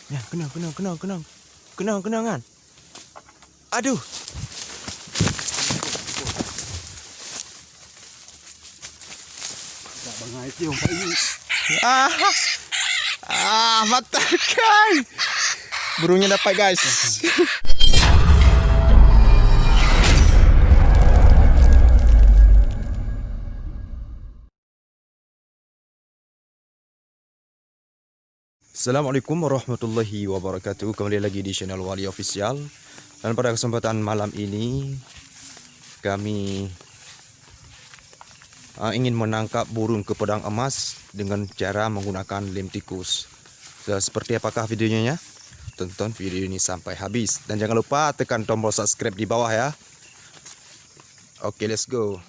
Ya, kenang. Aduh. Bangai tiung Pak ini. Matakan. Burungnya dapat, guys. Assalamualaikum warahmatullahi wabarakatuh. Kembali lagi di channel Wali Official. Dan pada kesempatan malam ini kami ingin menangkap burung kepodang emas dengan cara menggunakan lem tikus. Seperti apakah videonya? Tonton video ini sampai habis. Dan jangan lupa tekan tombol subscribe di bawah ya. Oke, let's go.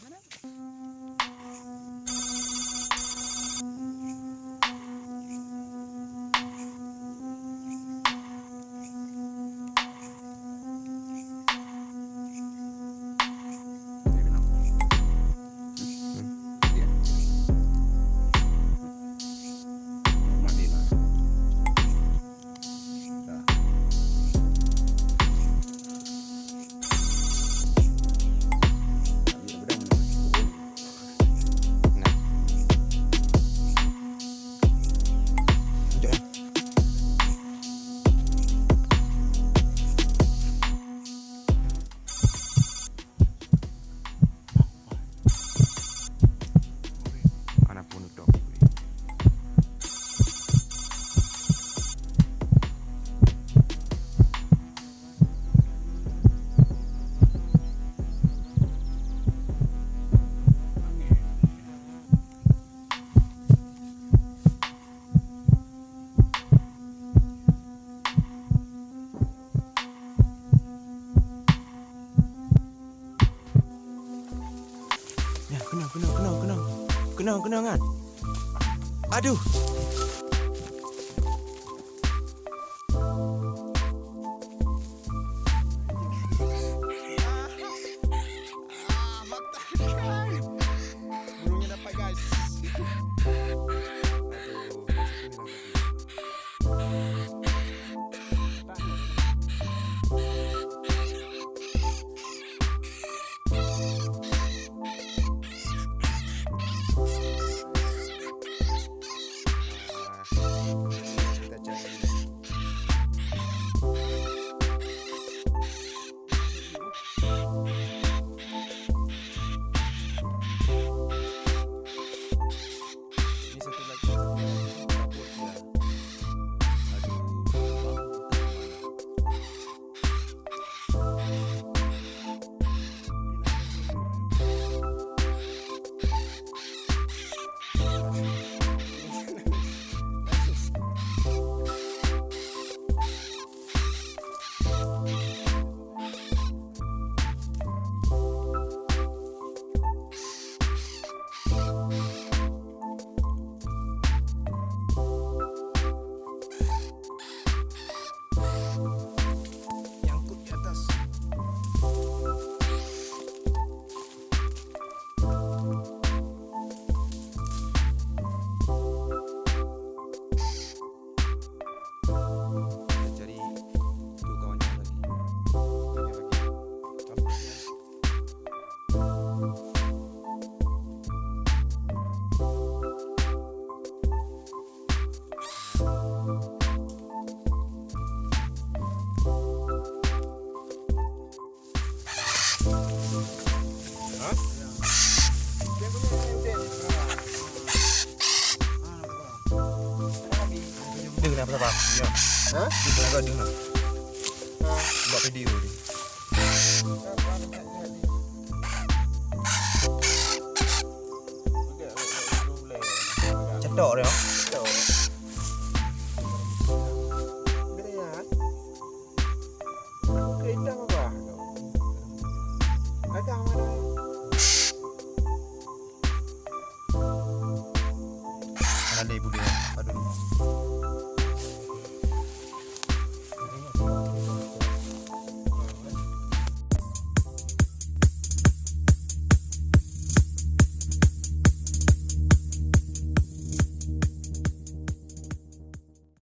Kenang. Aduh. Matakan. Burungnya dapat, guys. Kenapa Pak? Ya. Hah? Enggak dengar. Buat video ni. Cetok dia. Cetok. Berehat. Aku kereta apa? Ada mana? Ada ibu dia. Aduh.